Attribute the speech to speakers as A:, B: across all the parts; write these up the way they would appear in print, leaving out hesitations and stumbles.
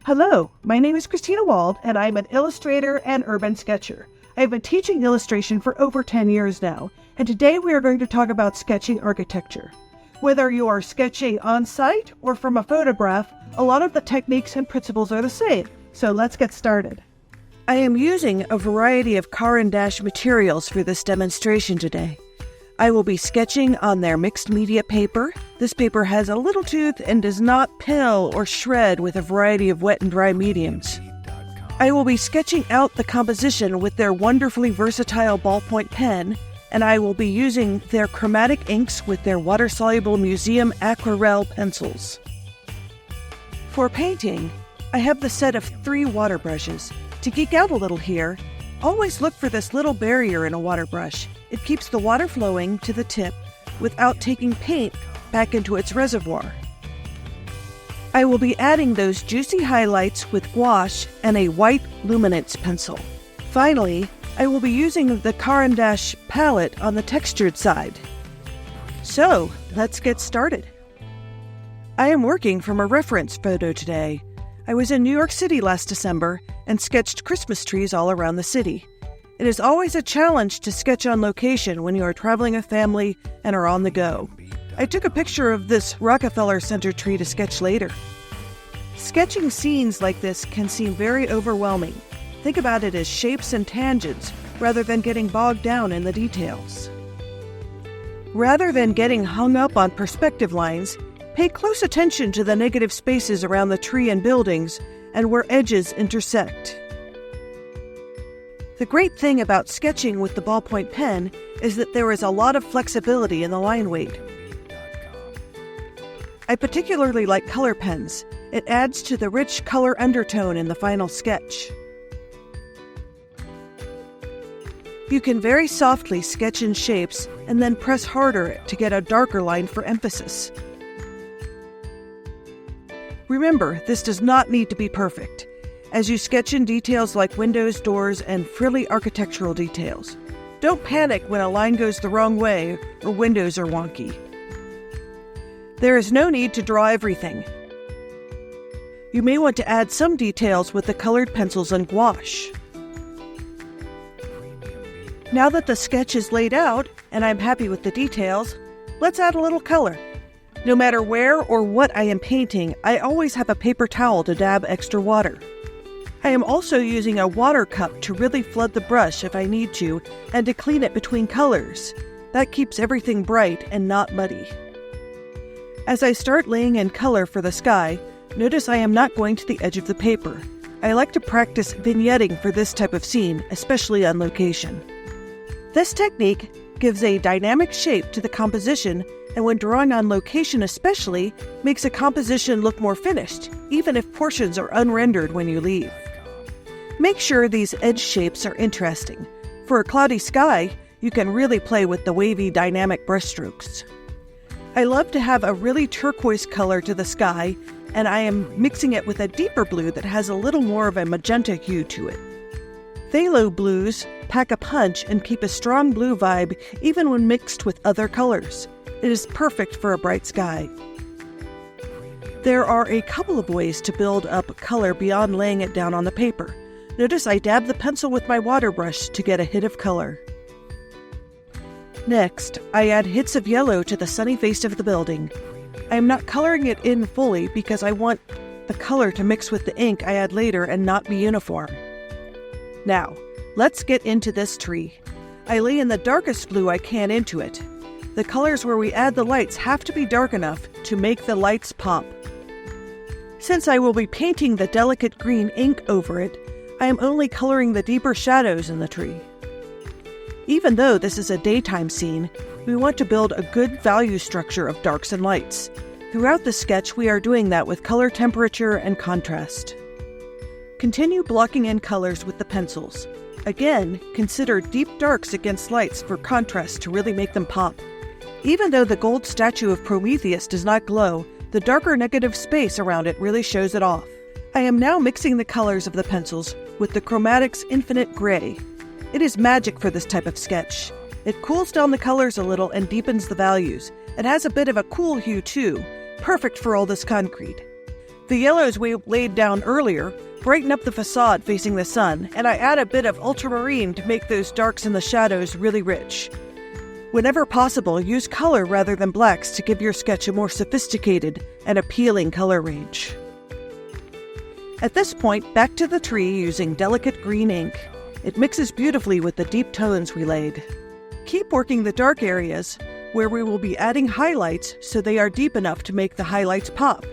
A: Hello, my name is Christina Wald, and I'm an illustrator and urban sketcher. I have been teaching illustration for over 10 years now, and today we are going to talk about sketching architecture. Whether you are sketching on site or from a photograph, a lot of the techniques and principles are the same, so let's get started. I am using a variety of Caran d'Ache materials for this demonstration today. I will be sketching on their mixed media paper. This paper has a little tooth and does not pill or shred with a variety of wet and dry mediums. I will be sketching out the composition with their wonderfully versatile ballpoint pen, and I will be using their chromatic inks with their water-soluble Museum Aquarelle pencils. For painting, I have the set of 3 water brushes. To geek out a little here, always look for this little barrier in a water brush. It keeps the water flowing to the tip without taking paint back into its reservoir. I will be adding those juicy highlights with gouache and a white luminance pencil. Finally, I will be using the Caran d'Ache palette on the textured side. So, let's get started. I am working from a reference photo today. I was in New York City last December and sketched Christmas trees all around the city. It is always a challenge to sketch on location when you are traveling a family and are on the go. I took a picture of this Rockefeller Center tree to sketch later. Sketching scenes like this can seem very overwhelming. Think about it as shapes and tangents rather than getting bogged down in the details. Rather than getting hung up on perspective lines, pay close attention to the negative spaces around the tree and buildings and where edges intersect. The great thing about sketching with the ballpoint pen is that there is a lot of flexibility in the line weight. I particularly like color pens. It adds to the rich color undertone in the final sketch. You can very softly sketch in shapes and then press harder to get a darker line for emphasis. Remember, this does not need to be perfect, as you sketch in details like windows, doors, and frilly architectural details. Don't panic when a line goes the wrong way or windows are wonky. There is no need to draw everything. You may want to add some details with the colored pencils and gouache. Now that the sketch is laid out and I'm happy with the details, let's add a little color. No matter where or what I am painting, I always have a paper towel to dab extra water. I am also using a water cup to really flood the brush if I need to, and to clean it between colors. That keeps everything bright and not muddy. As I start laying in color for the sky, notice I am not going to the edge of the paper. I like to practice vignetting for this type of scene, especially on location. This technique gives a dynamic shape to the composition, and when drawing on location especially, makes a composition look more finished, even if portions are unrendered when you leave. Make sure these edge shapes are interesting. For a cloudy sky, you can really play with the wavy, dynamic brushstrokes. I love to have a really turquoise color to the sky, and I am mixing it with a deeper blue that has a little more of a magenta hue to it. Phthalo blues pack a punch and keep a strong blue vibe even when mixed with other colors. It is perfect for a bright sky. There are a couple of ways to build up color beyond laying it down on the paper. Notice I dab the pencil with my water brush to get a hit of color. Next, I add hits of yellow to the sunny face of the building. I am not coloring it in fully because I want the color to mix with the ink I add later and not be uniform. Now, let's get into this tree. I lay in the darkest blue I can into it. The colors where we add the lights have to be dark enough to make the lights pop. Since I will be painting the delicate green ink over it, I am only coloring the deeper shadows in the tree. Even though this is a daytime scene, we want to build a good value structure of darks and lights. Throughout the sketch, we are doing that with color temperature and contrast. Continue blocking in colors with the pencils. Again, consider deep darks against lights for contrast to really make them pop. Even though the gold statue of Prometheus does not glow, the darker negative space around it really shows it off. I am now mixing the colors of the pencils with the Chromatics Infinite Gray. It is magic for this type of sketch. It cools down the colors a little and deepens the values. It has a bit of a cool hue too, perfect for all this concrete. The yellows we laid down earlier brighten up the facade facing the sun, and I add a bit of ultramarine to make those darks and the shadows really rich. Whenever possible, use color rather than blacks to give your sketch a more sophisticated and appealing color range. At this point, back to the tree using delicate green ink. It mixes beautifully with the deep tones we laid. Keep working the dark areas, where we will be adding highlights so they are deep enough to make the highlights pop.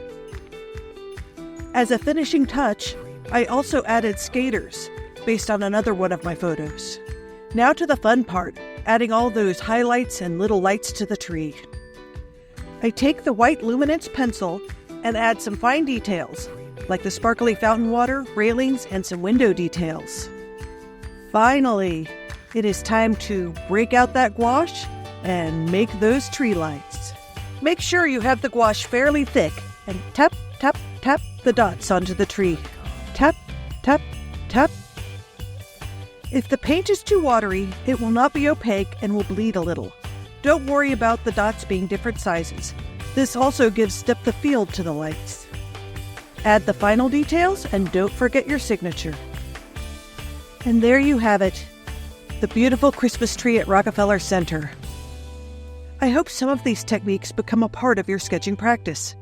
A: As a finishing touch, I also added skaters, based on another one of my photos. Now to the fun part, adding all those highlights and little lights to the tree. I take the white luminance pencil and add some fine details, like the sparkly fountain water, railings, and some window details. Finally, it is time to break out that gouache and make those tree lights. Make sure you have the gouache fairly thick and tap, tap, tap the dots onto the tree. Tap, tap, tap. If the paint is too watery, it will not be opaque and will bleed a little. Don't worry about the dots being different sizes. This also gives depth of field to the lights. Add the final details and don't forget your signature. And there you have it, the beautiful Christmas tree at Rockefeller Center. I hope some of these techniques become a part of your sketching practice.